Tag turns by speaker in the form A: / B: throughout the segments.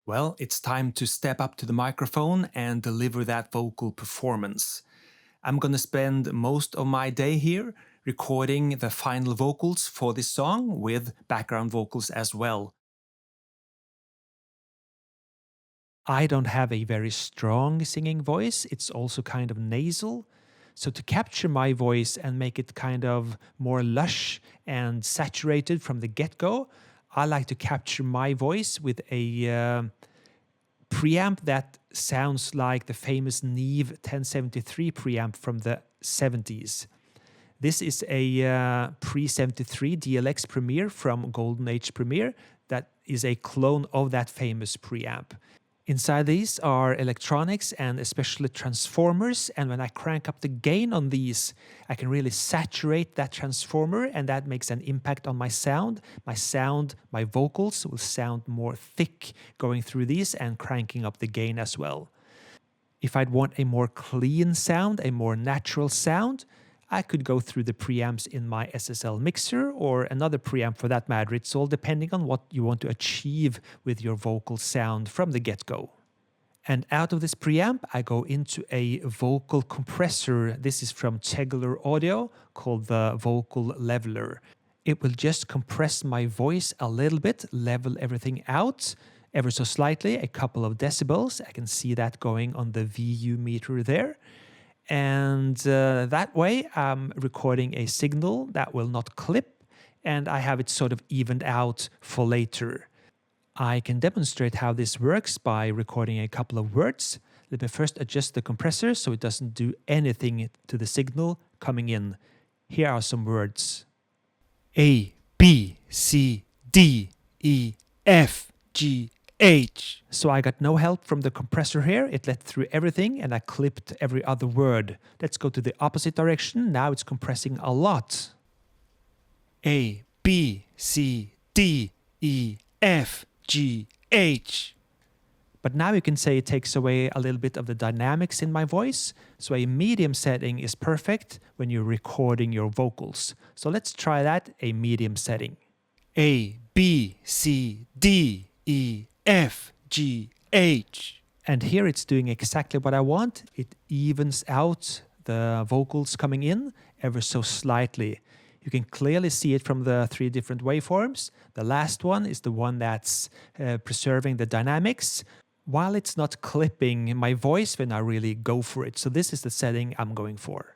A: Well, it's time to step up to the microphone and deliver that vocal performance. I'm going to spend most of my day here recording the final vocals for this song with background vocals as well. I don't have a very strong singing voice. It's also kind of nasal. So to capture my voice and make it kind of more lush and saturated from the get-go, I like to capture my voice with a preamp that sounds like the famous Neve 1073 preamp from the 70s. This is a pre-73 DLX Premiere from Golden Age Premiere that is a clone of that famous preamp. Inside these are electronics and especially transformers, and when I crank up the gain on these, I can really saturate that transformer, and that makes an impact on my sound. My vocals will sound more thick going through these and cranking up the gain as well. If I'd want a more clean sound, a more natural sound, I could go through the preamps in my SSL mixer or another preamp for that matter. It's all depending on what you want to achieve with your vocal sound from the get-go. And out of this preamp, I go into a vocal compressor. This is from Tegeler Audio called the Vocal Leveler. It will just compress my voice a little bit, level everything out ever so slightly, a couple of decibels. I can see that going on the VU meter there. And that way I'm recording a signal that will not clip, and I have it sort of evened out for later. I can demonstrate how this works by recording a couple of words. Let me first adjust the compressor so it doesn't do anything to the signal coming in. Here are some words. A, B, C, D, E, F, G, H. So I got no help from the compressor here. It let through everything and I clipped every other word. Let's go to the opposite direction. Now it's compressing a lot. A, B, C, D, E, F, G, H. But now you can say it takes away a little bit of the dynamics in my voice. So a medium setting is perfect when you're recording your vocals. So let's try that, a medium setting. A, B, C, D, E, F, G, H. And here it's doing exactly what I want. It evens out the vocals coming in ever so slightly. You can clearly see it from the three different waveforms. The last one is the one that's preserving the dynamics, while it's not clipping my voice when I really go for it. So this is the setting I'm going for.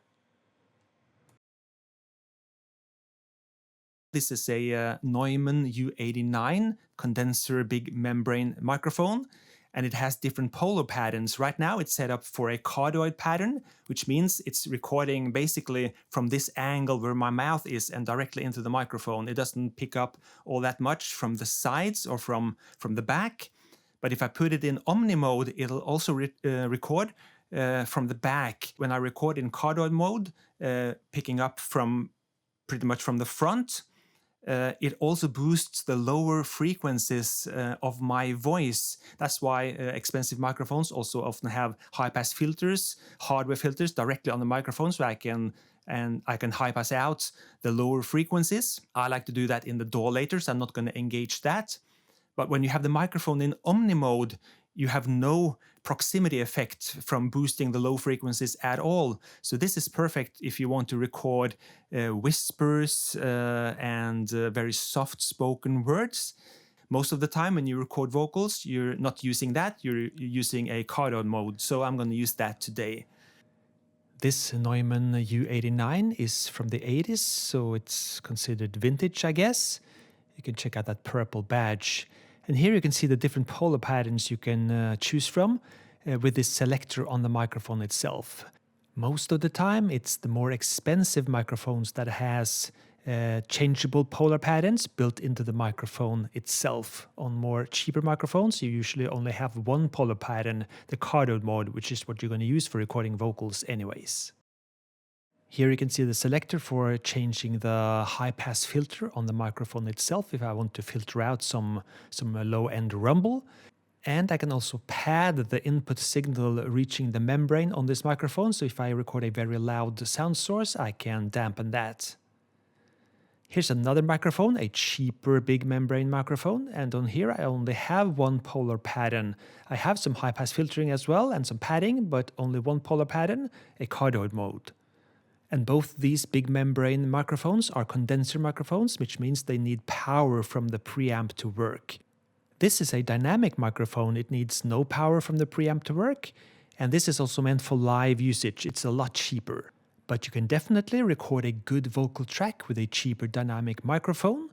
A: This is a Neumann U89 condenser big membrane microphone, and it has different polar patterns. Right now it's set up for a cardioid pattern, which means it's recording basically from this angle where my mouth is and directly into the microphone. It doesn't pick up all that much from the sides or from the back. But if I put it in Omni mode, it'll also record from the back. When I record in cardioid mode, picking up from pretty much from the front, it also boosts the lower frequencies of my voice. That's why expensive microphones also often have high-pass filters, hardware filters directly on the microphone, so I can high-pass out the lower frequencies. I like to do that in the DAW later, so I'm not going to engage that. But when you have the microphone in Omni mode, you have no proximity effect from boosting the low frequencies at all. So this is perfect if you want to record whispers and very soft-spoken words. Most of the time when you record vocals, you're not using that, you're using a cardioid mode. So I'm going to use that today. This Neumann U89 is from the 80s, so it's considered vintage, I guess. You can check out that purple badge. And here you can see the different polar patterns you can choose from with this selector on the microphone itself. Most of the time, it's the more expensive microphones that has changeable polar patterns built into the microphone itself. On more cheaper microphones, you usually only have one polar pattern, the cardioid mode, which is what you're going to use for recording vocals anyways. Here you can see the selector for changing the high-pass filter on the microphone itself if I want to filter out some low-end rumble. And I can also pad the input signal reaching the membrane on this microphone, so if I record a very loud sound source, I can dampen that. Here's another microphone, a cheaper big membrane microphone, and on here I only have one polar pattern. I have some high-pass filtering as well and some padding, but only one polar pattern, a cardioid mode. And both these big membrane microphones are condenser microphones, which means they need power from the preamp to work. This is a dynamic microphone. It needs no power from the preamp to work, and this is also meant for live usage. It's a lot cheaper. But you can definitely record a good vocal track with a cheaper dynamic microphone.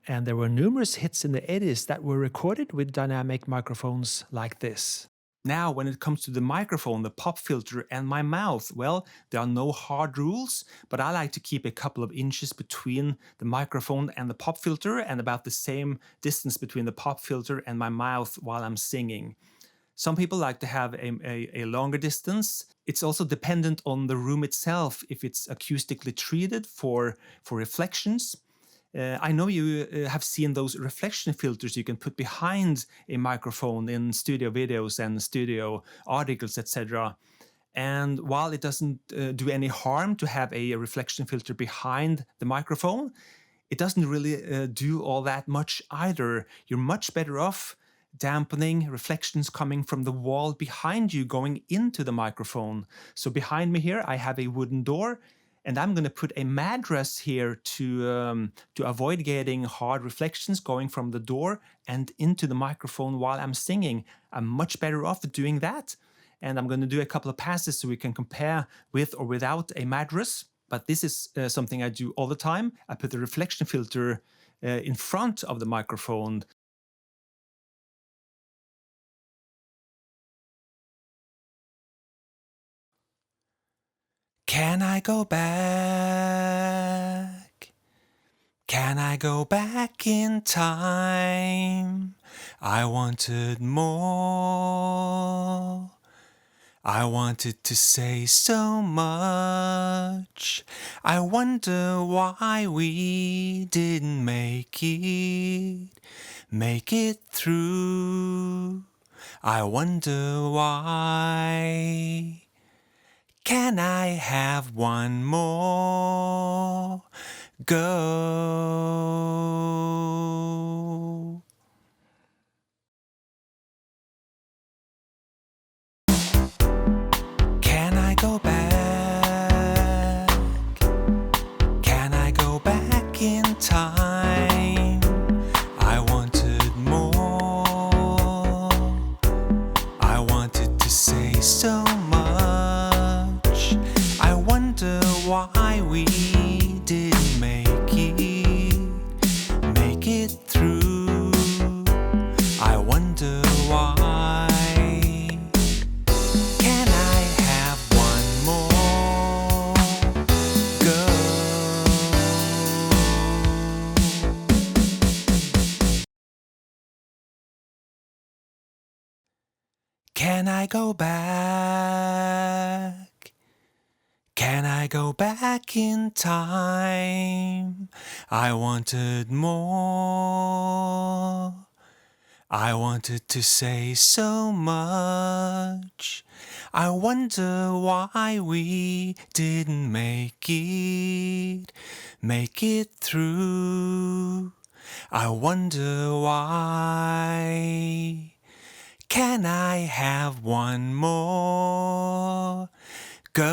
A: And there were numerous hits in the 80s that were recorded with dynamic microphones like this. Now, when it comes to the microphone, the pop filter, and my mouth, well, there are no hard rules, but I like to keep a couple of inches between the microphone and the pop filter and about the same distance between the pop filter and my mouth while I'm singing. Some people like to have a longer distance. It's also dependent on the room itself, if it's acoustically treated for reflections. I know you have seen those reflection filters you can put behind a microphone in studio videos and studio articles, etc. And while it doesn't do any harm to have a reflection filter behind the microphone, it doesn't really do all that much either. You're much better off dampening reflections coming from the wall behind you going into the microphone. So behind me here, I have a wooden door, and I'm going to put a mattress here to avoid getting hard reflections going from the door and into the microphone while I'm singing. I'm much better off doing that. And I'm going to do a couple of passes so we can compare with or without a mattress. But this is something I do all the time. I put the reflection filter in front of the microphone. Can I go back? Can I go back in time? I wanted more. I wanted to say so much. I wonder why we didn't make it through. I wonder why. Can I have one more go? Can I go back? Can I go back in time? I wanted more. I wanted to say so much. I wonder why we didn't make it through. I wonder why. Can I have one more go? Can I go back? Can I go back in time? I wanted more. I wanted to say so much. I wonder why we didn't make it through. I wonder why. Can I have one more go?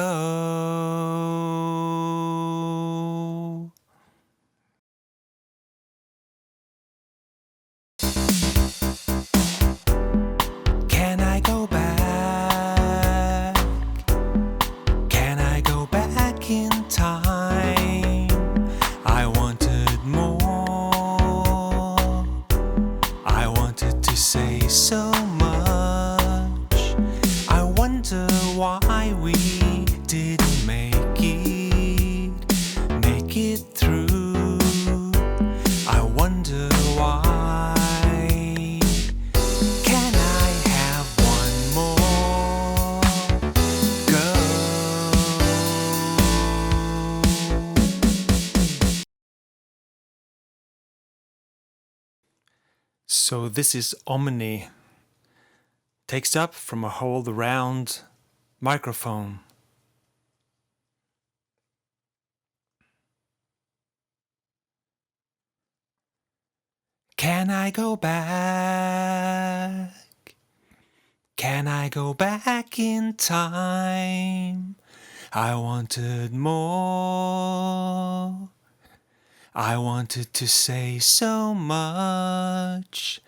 A: Can I go back? Can I go back in time? I wanted more. I wanted to say so much. I wonder why we didn't make it through. I wonder why. Can I have one more go? So this is Omni. Takes up from a whole round microphone. Can I go back? Can I go back in time? I wanted more. I wanted to say so much.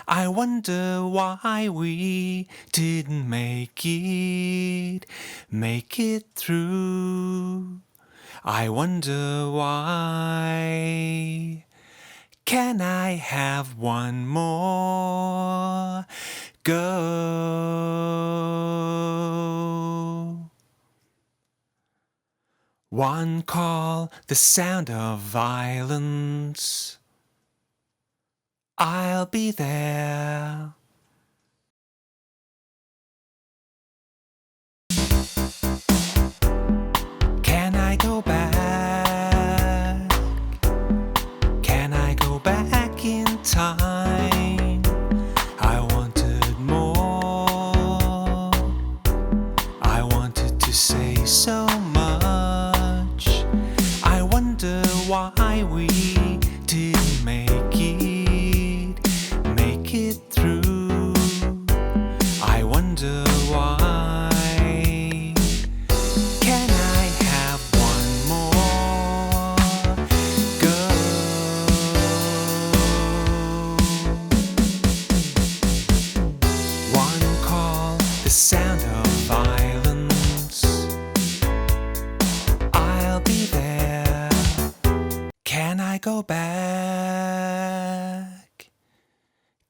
A: I wonder why we didn't make it through. I wonder why. Can I have one more go? One call, the sound of violence. I'll be there. Can I go back? Can I go back in time? I wanted more. I wanted to say so much. I wonder why we didn't make it through. I wonder why. Can I have one more go? One call, the sound of violence. I'll be there. Can I go back?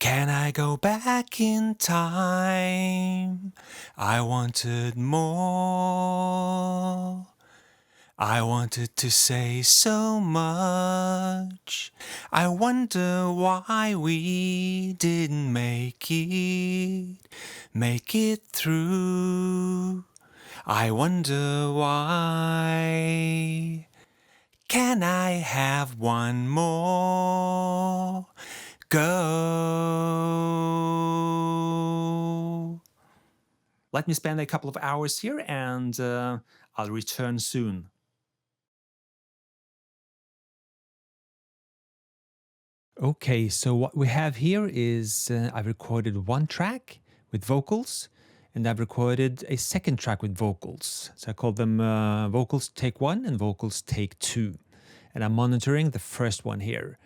A: Can I go back in time? I wanted more. I wanted to say so much. I wonder why we didn't make it through. I wonder why. Can I have one more go? Let me spend a couple of hours here and I'll return soon. Okay, so what we have here is I've recorded one track with vocals and I've recorded a second track with vocals. So I call them vocals take 1 and vocals take 2. And I'm monitoring the first one here.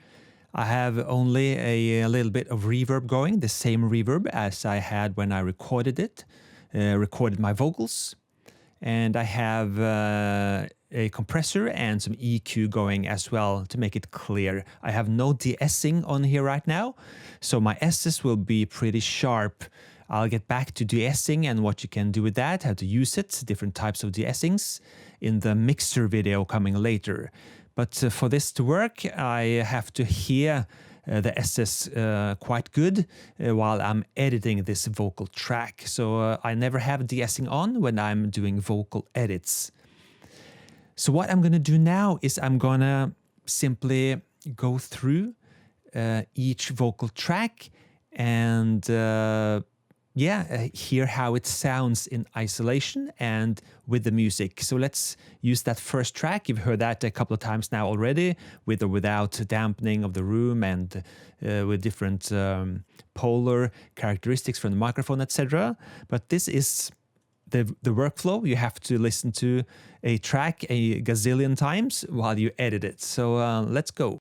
A: I have only a little bit of reverb going, the same reverb as I had when I recorded it, recorded my vocals. And I have a compressor and some EQ going as well to make it clear. I have no de-essing on here right now, so my S's will be pretty sharp. I'll get back to de-essing and what you can do with that, how to use it, different types of de-essings in the mixer video coming later. But for this to work, I have to hear the S's quite good while I'm editing this vocal track. So I never have de-essing on when I'm doing vocal edits. So what I'm going to do now is I'm going to simply go through each vocal track and hear how it sounds in isolation and with the music. So let's use that first track. You've heard that a couple of times now already, with or without dampening of the room and with different polar characteristics from the microphone, etc. But this is the workflow. You have to listen to a track a gazillion times while you edit it. So let's go.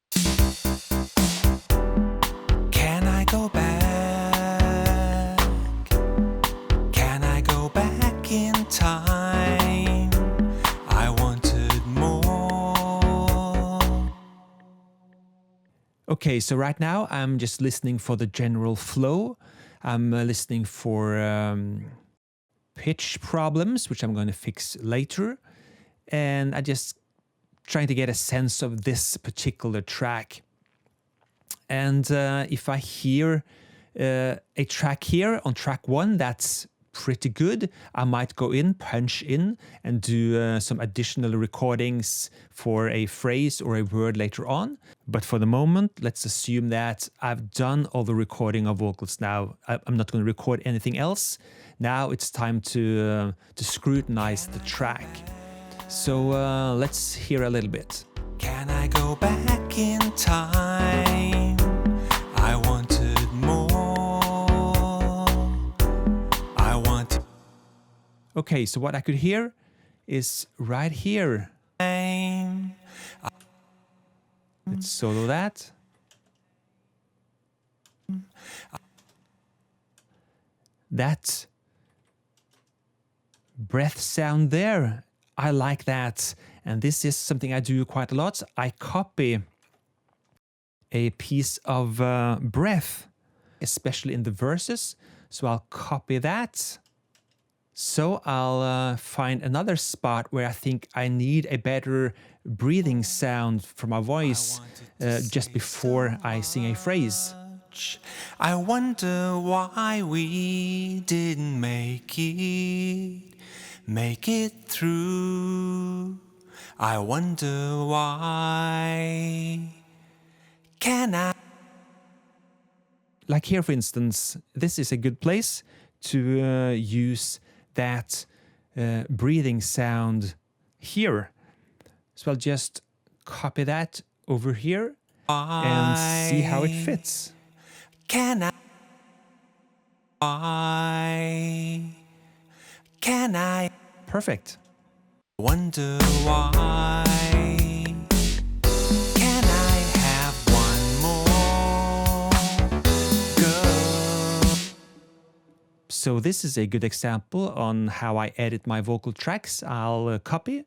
A: Can I go back? In time, I wanted more. Okay, so right now I'm just listening for the general flow. I'm listening for pitch problems, which I'm going to fix later. And I just trying to get a sense of this particular track. And if I hear a track here on track 1 that's pretty good, I might go in, punch in, and do some additional recordings for a phrase or a word later on. But for the moment, let's assume that I've done all the recording of vocals now. I'm not going to record anything else. Now it's time to scrutinize the track. So let's hear a little bit. Can I go back in time? I Okay, so what I could hear is right here. Let's solo that. That breath sound there, I like that. And this is something I do quite a lot. I copy a piece of breath, especially in the verses. So I'll copy that. So I'll find another spot where I think I need a better breathing sound for my voice just before I sing a phrase.
B: I wonder why we didn't make it through. I wonder why. Can I?
A: Like here, for instance, this is a good place to use that breathing sound here. So I'll just copy that over here and see how it fits.
B: Can I? Why? Can I?
A: Perfect.
B: Wonder why. Can I have one more go?
A: So this is a good example on how I edit my vocal tracks. I'll copy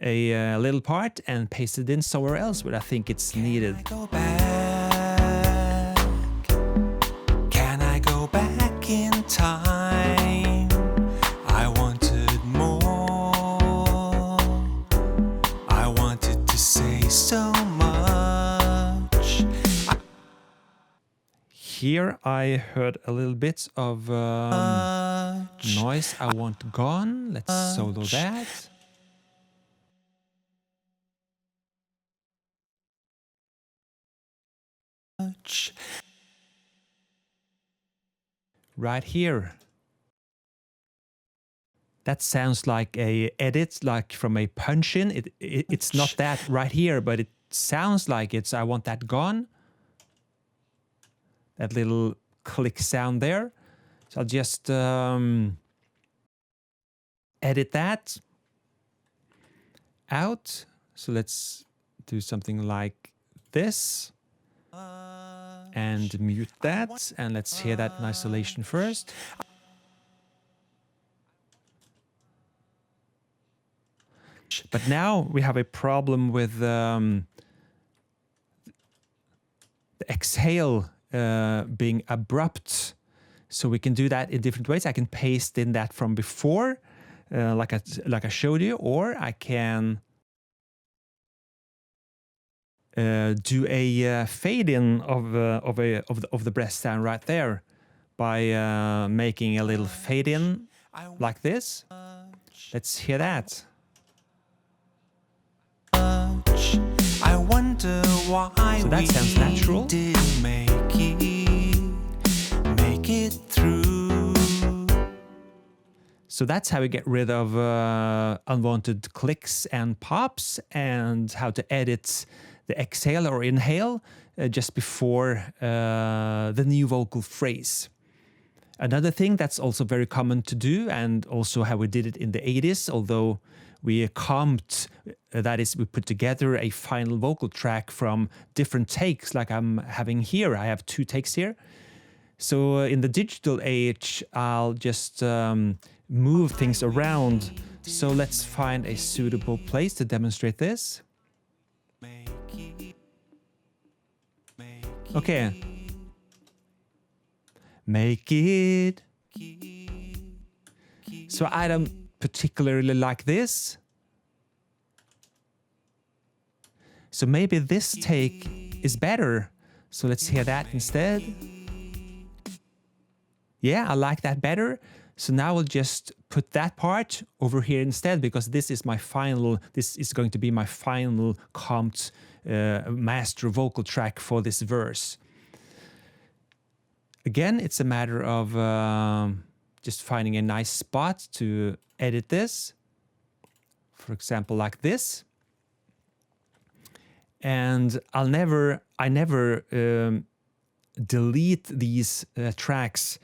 A: a little part and paste it in somewhere else where I think it's needed.
B: Go back. Can I go back in time? I wanted more. I wanted to say so much.
A: Here I heard a little bit of noise I want gone. Let's solo that. Right here. That sounds like a edit, like from a punch-in. It's not that right here, but it sounds like it. So I want that gone. That little click sound there. So I'll just edit that out. So let's do something like this. And mute that. And let's hear that in isolation first. But now we have a problem with the exhale being abrupt. So we can do that in different ways. I can paste in that from before, like I showed you, or I can do a fade in of the breath sound right there by making a little fade in like this. Let's hear that.
B: I wonder why
A: so that sounds natural.
B: Didn't make it through.
A: So that's how we get rid of unwanted clicks and pops, and how to edit the exhale or inhale just before the new vocal phrase. Another thing that's also very common to do, and also how we did it in the 80s, although we comped, that is, we put together a final vocal track from different takes, like I'm having here. I have 2 takes here. So in the digital age, I'll just move things around. So let's find a suitable place to demonstrate this. Okay. Make it. So I don't particularly like this. So maybe this take is better. So let's hear that instead. Yeah, I like that better. So now we'll just put that part over here instead, because this is my final, this is going to be my final comped master vocal track for this verse. Again, it's a matter of just finding a nice spot to edit this. For example, like this. And I never delete these tracks,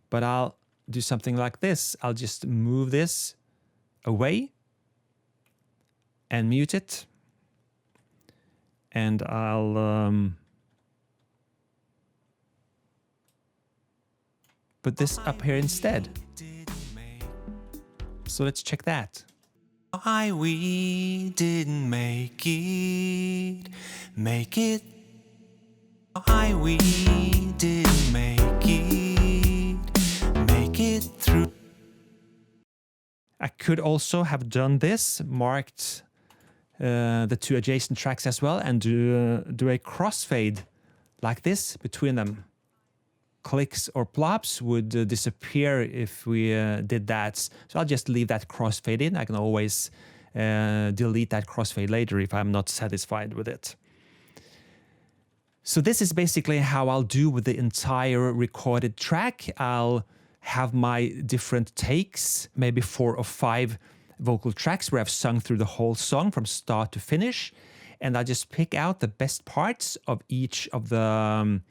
A: but I'll do something like this. I'll just move this away and mute it. And I'll put this up here instead. So let's check that.
B: Why we didn't make it. Why we didn't make it through.
A: I could also have done this, marked the two adjacent tracks as well, and do a crossfade like this between them. Clicks or plops would disappear if we did that. So I'll just leave that crossfade in. I can always delete that crossfade later if I'm not satisfied with it. So this is basically how I'll do with the entire recorded track. I'll have my different takes, maybe 4 or 5 vocal tracks where I've sung through the whole song from start to finish, and I just pick out the best parts of each of the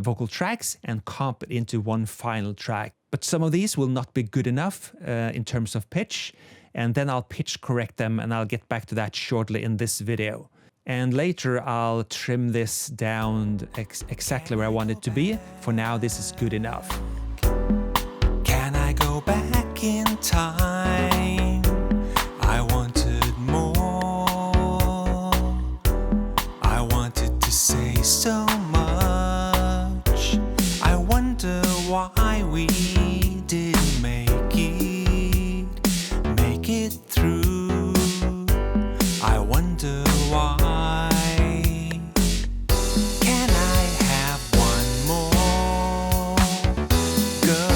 A: vocal tracks and comp it into one final track. But some of these will not be good enough in terms of pitch, and then I'll pitch correct them, and I'll get back to that shortly in this video. And later I'll trim this down exactly where I want it to be. For now, this is good enough.
B: Can I go back in time? I wanted more. I wanted to say so much. I wonder why we didn't make it through. I wonder why. Can I have one more go?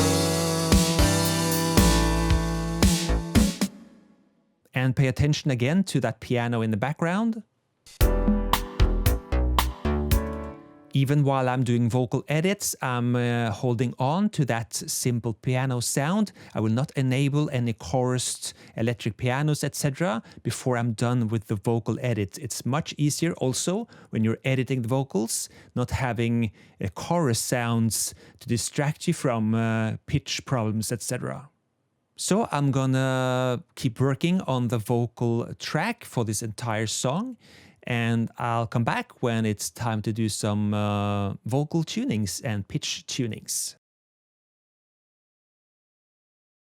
A: And pay attention again to that piano in the background. Even while I'm doing vocal edits, I'm holding on to that simple piano sound. I will not enable any chorused electric pianos, etc. before I'm done with the vocal edit. It's much easier also when you're editing the vocals, not having chorus sounds to distract you from pitch problems, etc. So I'm gonna keep working on the vocal track for this entire song, and I'll come back when it's time to do some vocal tunings and pitch tunings.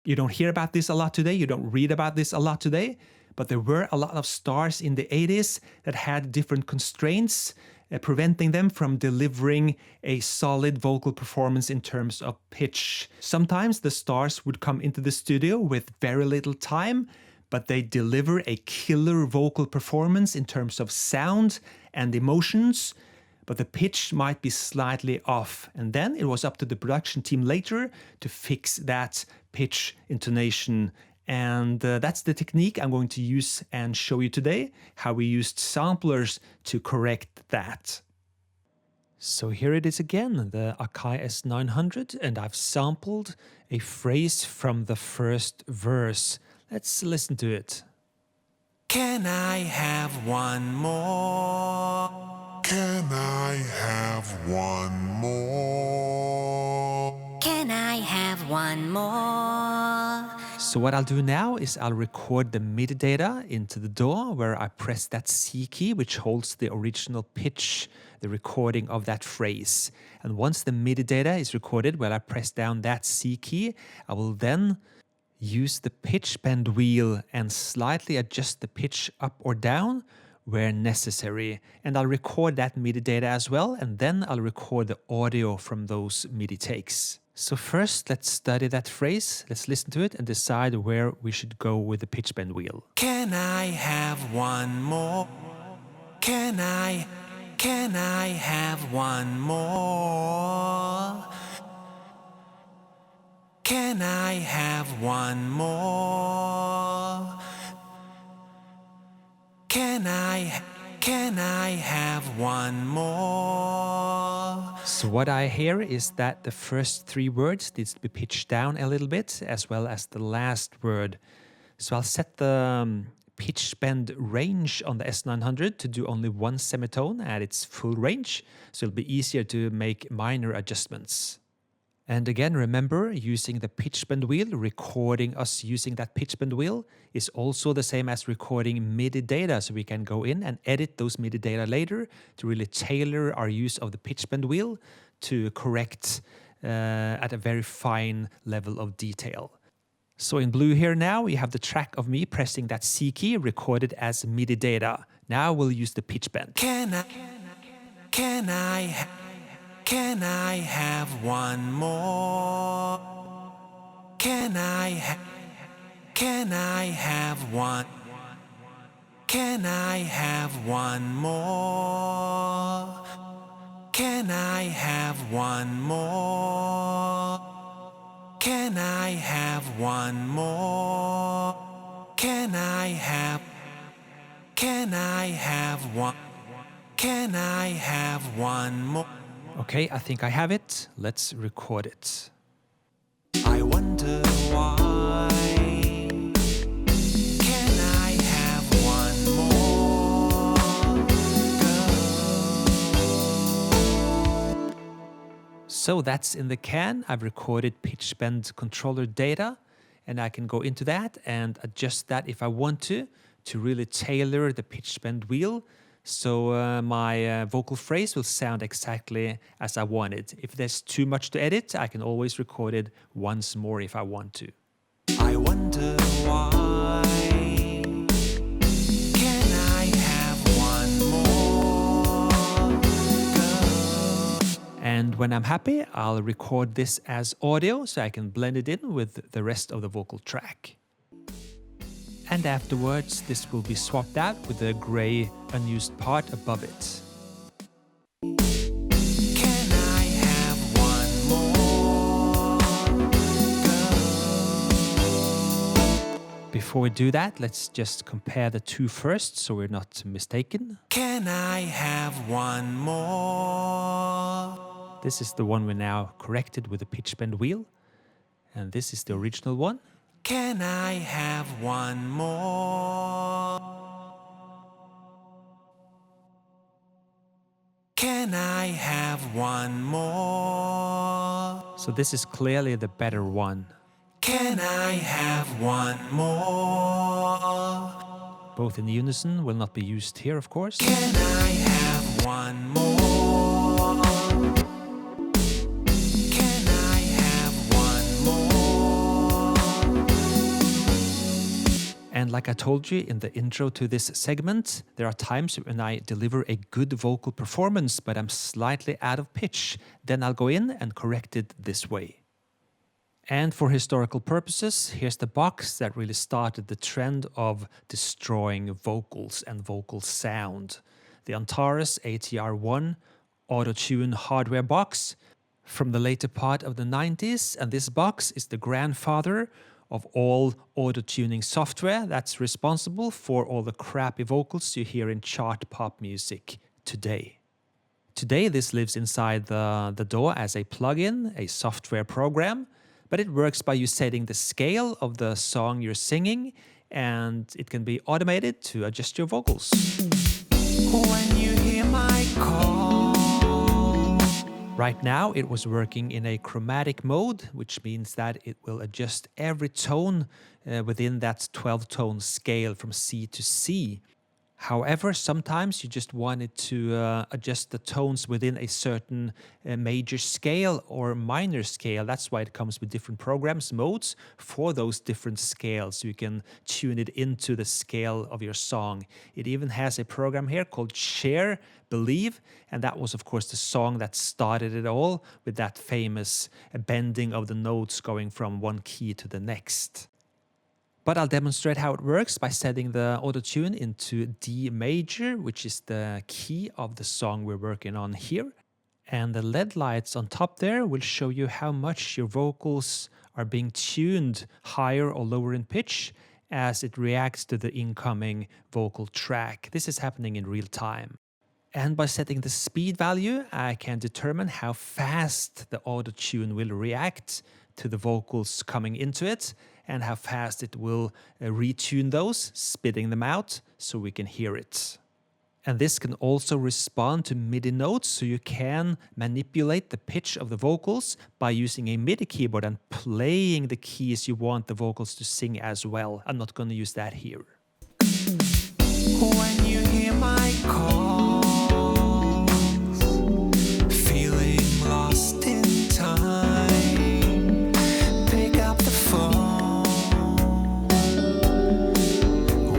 A: You don't hear about this a lot today, you don't read about this a lot today, but there were a lot of stars in the 80s that had different constraints preventing them from delivering a solid vocal performance in terms of pitch. Sometimes the stars would come into the studio with very little time, but they deliver a killer vocal performance in terms of sound and emotions, but the pitch might be slightly off. And then it was up to the production team later to fix that pitch intonation. And that's the technique I'm going to use and show you today, how we used samplers to correct that. So here it is again, the Akai S900, and I've sampled a phrase from the first verse. Let's listen to it.
B: Can I have one more?
C: Can I have one more?
D: Can I have one more?
A: So what I'll do now is I'll record the MIDI data into the DAW where I press that C key, which holds the original pitch, the recording of that phrase. And once the MIDI data is recorded, where I press down that C key, I will then use the pitch bend wheel and slightly adjust the pitch up or down where necessary. And I'll record that MIDI data as well, and then I'll record the audio from those MIDI takes. So first, let's study that phrase, let's listen to it and decide where we should go with the pitch bend wheel.
B: Can I have one more? Can I have one more? Can I have one more? Can I have one more?
A: So what I hear is that the first 3 words needs to be pitched down a little bit, as well as the last word. So I'll set the pitch bend range on the S900 to do only 1 semitone at its full range, so it'll be easier to make minor adjustments. And again, remember, using the pitch bend wheel, recording us using that pitch bend wheel is also the same as recording MIDI data. So we can go in and edit those MIDI data later to really tailor our use of the pitch bend wheel to correct at a very fine level of detail. So in blue here now, we have the track of me pressing that C key recorded as MIDI data. Now we'll use the pitch bend.
B: Can I have one more? Can I have one? Can I have one more? Can I have one more? Can I have one more? Can I have one? Can I have one more?
A: Okay, I think I have it. Let's record it.
B: I wonder why. Can I have one more? Girl?
A: So that's in the can. I've recorded pitch bend controller data, and I can go into that and adjust that if I want to really tailor the pitch bend wheel. So my vocal phrase will sound exactly as I want it. If there's too much to edit, I can always record it once more if I want to.
B: I wonder why. Can I have one more? Girl?
A: And when I'm happy, I'll record this as audio so I can blend it in with the rest of the vocal track. And afterwards, this will be swapped out with the gray unused part above it.
B: Can I have one more? Girl?
A: Before we do that, let's just compare the two first so we're not mistaken.
B: Can I have one more?
A: This is the one we now corrected with the pitch bend wheel. And this is the original one.
B: Can I have one more? Can I have one more?
A: So this is clearly the better one.
B: Can I have one more?
A: Both in unison will not be used here, of course.
B: Can I have one more? Can I have one more?
A: And like I told you in the intro to this segment, there are times when I deliver a good vocal performance, but I'm slightly out of pitch. Then I'll go in and correct it this way. And for historical purposes, here's the box that really started the trend of destroying vocals and vocal sound. The Antares ATR1 auto-tune hardware box from the later part of the 90s. And this box is the grandfather of all auto-tuning software that's responsible for all the crappy vocals you hear in chart pop music today. Today, this lives inside the DAW as a plugin, a software program, but it works by you setting the scale of the song you're singing, and it can be automated to adjust your vocals.
B: When you hear my call.
A: Right now, it was working in a chromatic mode, which means that it will adjust every tone within that 12-tone scale from C to C. However, sometimes you just want it to adjust the tones within a certain major scale or minor scale. That's why it comes with different programs, modes for those different scales. So you can tune it into the scale of your song. It even has a program here called Share Believe, and that was, of course, the song that started it all with that famous bending of the notes going from one key to the next. But I'll demonstrate how it works by setting the auto-tune into D major, which is the key of the song we're working on here. And the LED lights on top there will show you how much your vocals are being tuned higher or lower in pitch as it reacts to the incoming vocal track. This is happening in real time. And by setting the speed value, I can determine how fast the auto-tune will react to the vocals coming into it and how fast it will retune those, spitting them out so we can hear it. And this can also respond to MIDI notes, so you can manipulate the pitch of the vocals by using a MIDI keyboard and playing the keys you want the vocals to sing as well. I'm not going to use that here.
B: When you hear my calls, feeling lost in time, pick up the phone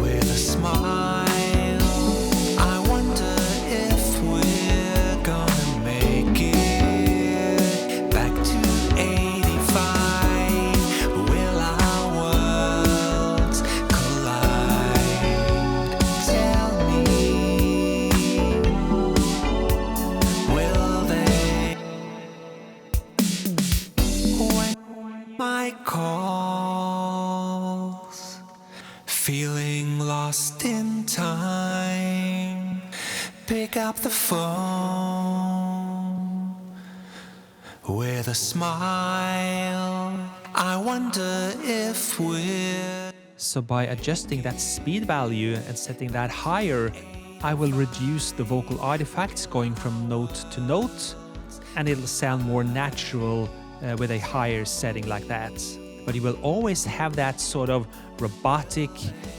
B: with a smile. I wonder if we're gonna make it back to 85. Will our worlds collide? Tell me, will they? When my calls, feeling lost in time, pick up the phone with a smile. I wonder if we're
A: So by adjusting that speed value and setting that higher, I will reduce the vocal artifacts going from note to note, and it'll sound more natural with a higher setting like that. But you will always have that sort of robotic,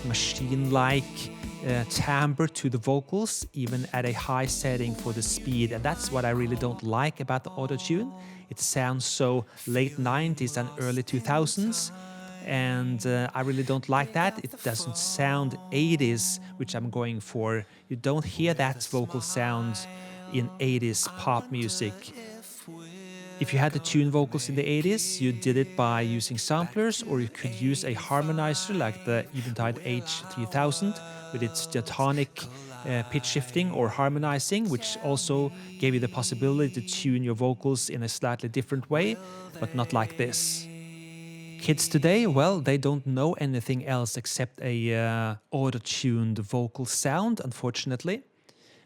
A: machine-like timbre to the vocals, even at a high setting for the speed. And that's what I really don't like about the auto-tune. It sounds so late 90s and early 2000s. And I really don't like that. It doesn't sound 80s, which I'm going for. You don't hear that vocal sound in 80s pop music. If you had to tune vocals in the 80s, you did it by using samplers, or you could use a harmonizer like the Eventide H3000 with its diatonic pitch shifting or harmonizing, which also gave you the possibility to tune your vocals in a slightly different way, but not like this. Kids today, well, they don't know anything else except a auto-tuned vocal sound, unfortunately.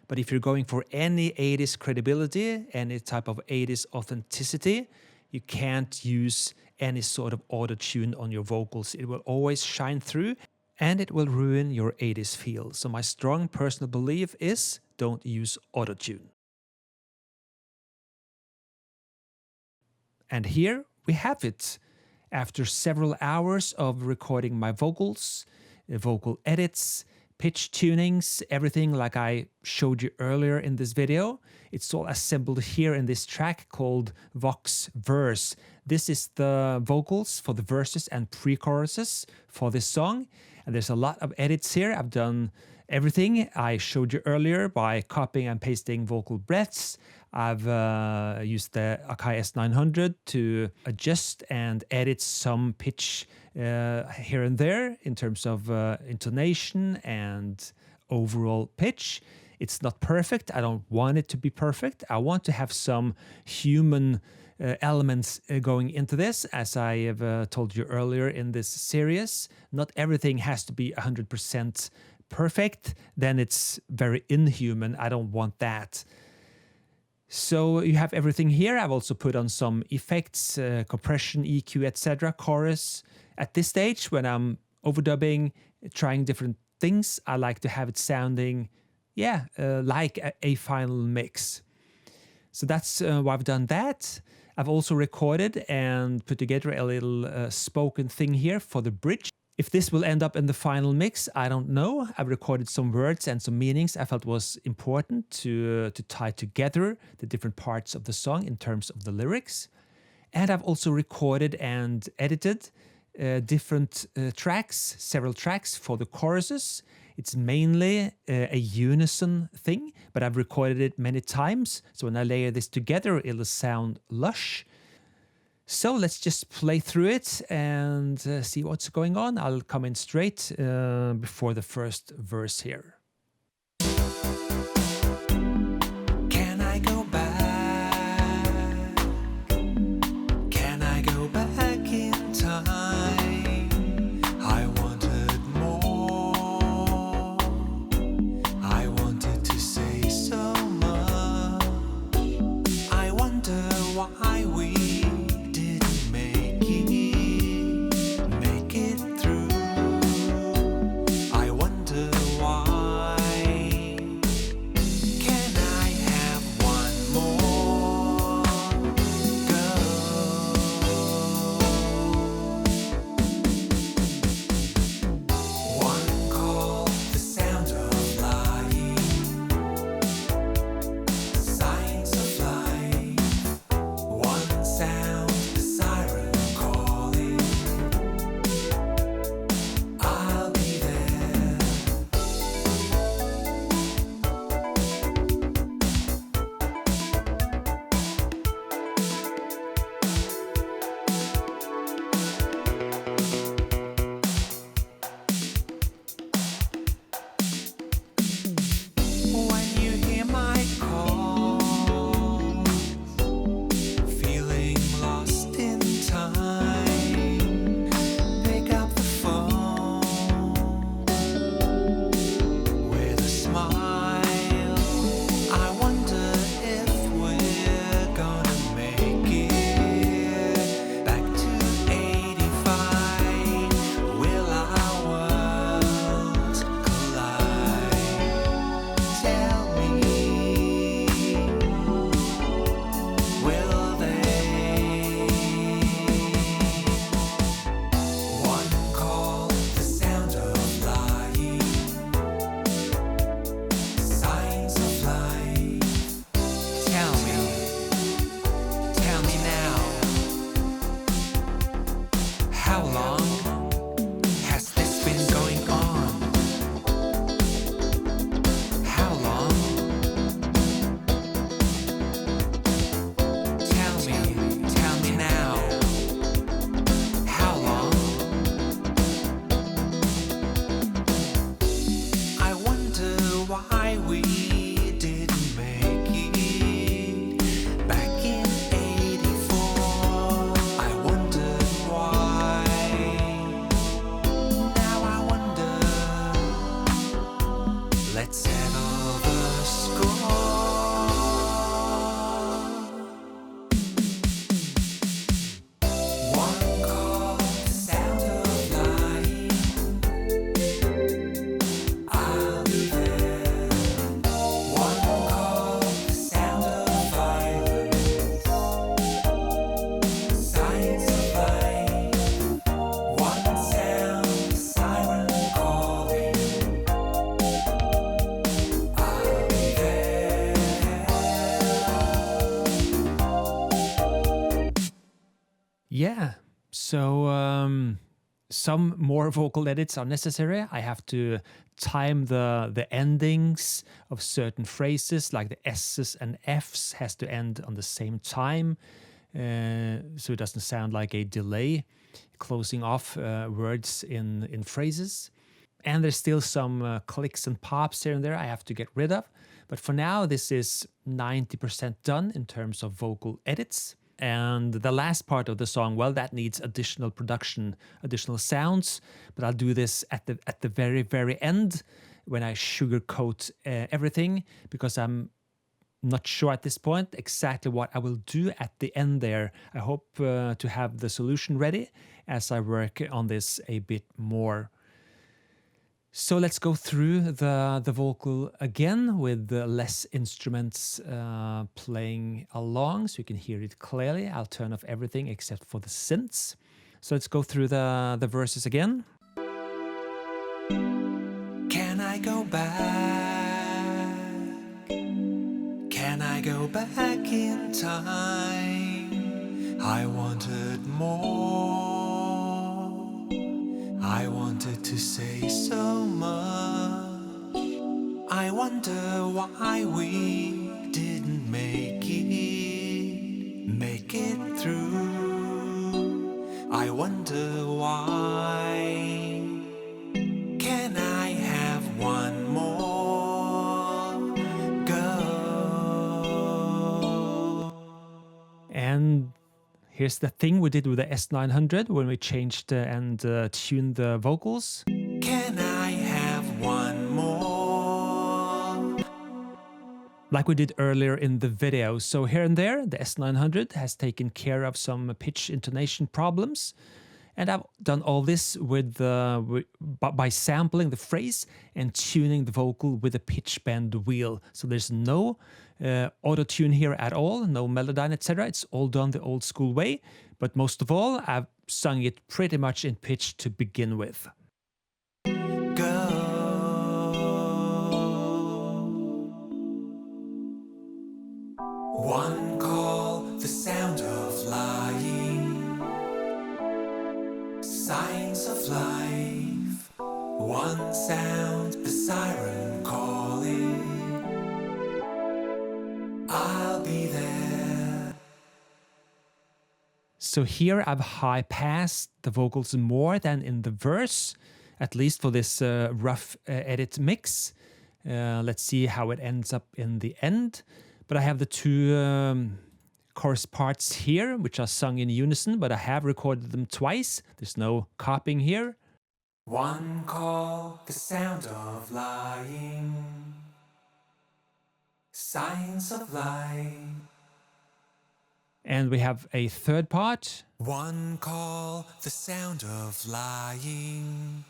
A: But if you're going for any 80s credibility, any type of 80s authenticity, you can't use any sort of auto-tune on your vocals. It will always shine through, and it will ruin your 80s feel. So my strong personal belief is don't use auto-tune. And here we have it. After several hours of recording my vocals, vocal edits, pitch tunings, everything like I showed you earlier in this video, it's all assembled here in this track called Vox Verse. This is the vocals for the verses and pre-choruses for this song. And there's a lot of edits here. I've done everything I showed you earlier by copying and pasting vocal breaths. I've used the Akai S900 to adjust and edit some pitch here and there in terms of intonation and overall pitch. It's not perfect. I don't want it to be perfect. I want to have some human elements going into this, as I have told you earlier in this series. Not everything has to be 100% perfect. Then it's very inhuman. I don't want that. So you have everything here. I've also put on some effects, compression, EQ, etc., chorus. At this stage, when I'm overdubbing, trying different things, I like to have it sounding, like a final mix. So that's why I've done that. I've also recorded and put together a little spoken thing here for the bridge. If this will end up in the final mix, I don't know. I've recorded some words and some meanings I felt was important to tie together the different parts of the song in terms of the lyrics. And I've also recorded and edited different tracks, several tracks for the choruses. It's mainly a unison thing, but I've recorded it many times. So when I layer this together, it'll sound lush. So let's just play through it and see what's going on. I'll come in straight before the first verse here.
B: Can I go back? Can I go back in time? I wanted more. I wanted to say so much. I wonder why we didn't make it through. I wonder why
A: Yeah, so some more vocal edits are necessary. I have to time the endings of certain phrases, like the S's and F's has to end on the same time, so it doesn't sound like a delay closing off words in phrases. And there's still some clicks and pops here and there I have to get rid of. But for now, this is 90% done in terms of vocal edits. And the last part of the song, well, that needs additional production, additional sounds. But I'll do this at the very, very end when I sugarcoat everything, because I'm not sure at this point exactly what I will do at the end there. I hope to have the solution ready as I work on this a bit more. So let's go through the vocal again with less instruments playing along so you can hear it clearly. I'll turn off everything except for the synths. So let's go through the verses again.
B: Can I go back? Can I go back in time? I wanted more. I wanted to say so much. I wonder why we didn't make it through. I wonder why. Can I have one more go?
A: And here's the thing we did with the S900 when we changed and tuned the vocals.
B: Can I have one more?
A: Like we did earlier in the video. So here and there, the S900 has taken care of some pitch intonation problems. And I've done all this by sampling the phrase and tuning the vocal with a pitch bend wheel. So there's no auto-tune here at all, no Melodyne, etc. It's all done the old school way. But most of all, I've sung it pretty much in pitch to begin with.
B: Go. One call, the sound of lying. Signs of life. One sound, the siren calling. I'll be there.
A: So here I've high-passed the vocals more than in the verse, at least for this rough edit mix. Let's see how it ends up in the end. But I have the two chorus parts here, which are sung in unison, but I have recorded them twice. There's no copying here.
B: One call, the sound of lying. Signs of life.
A: And we have a third part.
B: One call, the sound of lying.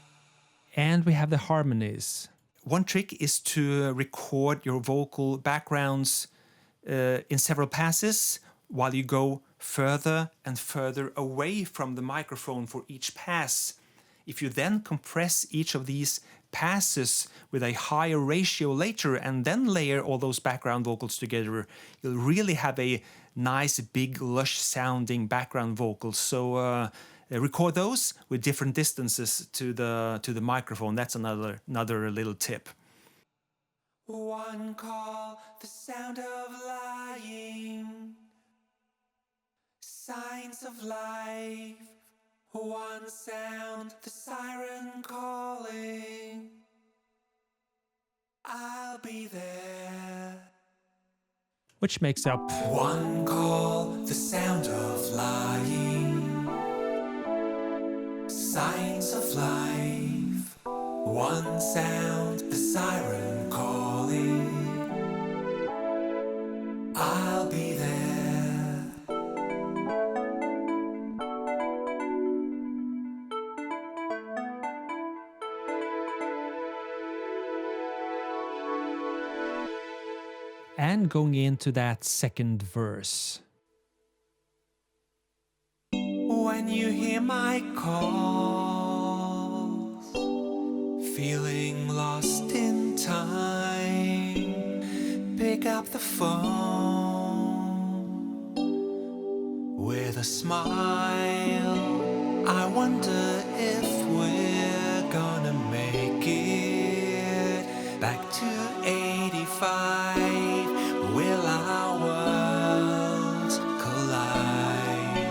A: And we have the harmonies. One trick is to record your vocal backgrounds in several passes while you go further and further away from the microphone for each pass. If you then compress each of these passes with a higher ratio later and then layer all those background vocals together, you'll really have a nice, big, lush sounding background vocals. So record those with different distances to the microphone. That's another little tip.
B: One call, the sound of lying. Signs of life. One sound, the siren calling. I'll be there.
A: Which makes up
B: One call, the sound of lying. Signs of life. One sound, the siren calling. I'll be there.
A: and going into that second verse.
B: When you hear my calls, feeling lost in time, pick up the phone with with a smile. I wonder if we're gonna make it back to 85. Will our worlds collide?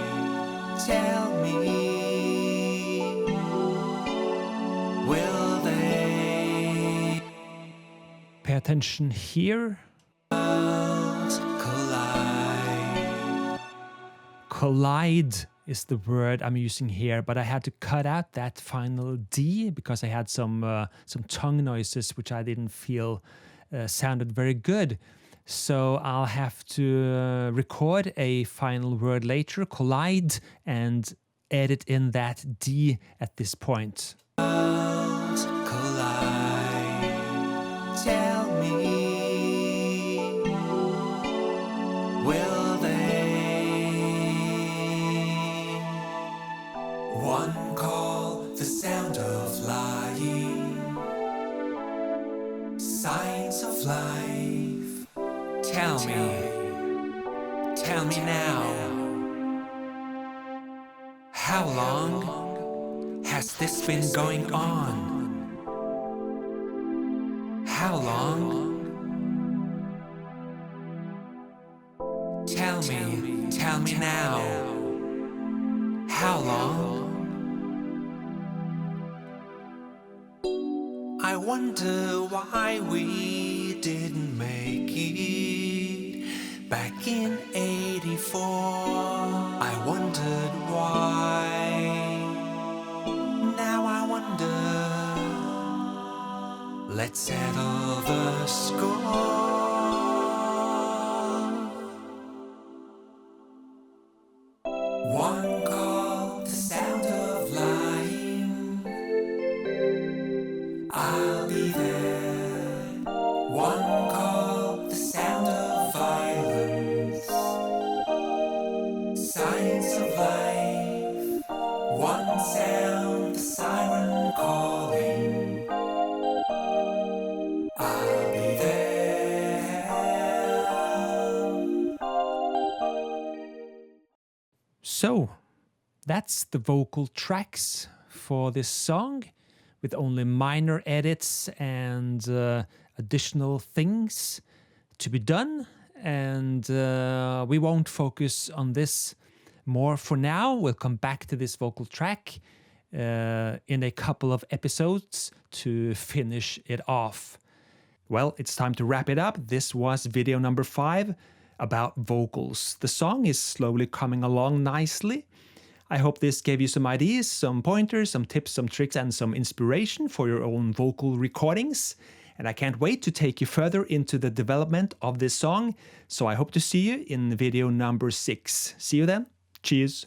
B: Tell me, will they?
A: Pay attention here.
B: Collide.
A: Collide is the word I'm using here, but I had to cut out that final D because I had some tongue noises which I didn't feel sounded very good. So I'll have to record a final word later, collide, and edit in that D at this point.
B: Collide. Tell me, will they? One call, the sound of lying, signs of life. Tell me now. How long has this been going on? How long? Tell me now. How long? I wonder why we didn't make it back in 84. I wondered why. Now I wonder. Let's settle the score. One call, the sound of lying. I'll be there. One call, the sound of violence. Signs of life. One sound, the siren calling. I'll be there.
A: So, that's the vocal tracks for this song, with only minor edits and additional things to be done. And we won't focus on this more for now. We'll come back to this vocal track in a couple of episodes to finish it off. Well, it's time to wrap it up. This was video number 5 about vocals. The song is slowly coming along nicely. I hope this gave you some ideas, some pointers, some tips, some tricks, and some inspiration for your own vocal recordings. And I can't wait to take you further into the development of this song. So I hope to see you in video number 6. See you then. Cheers.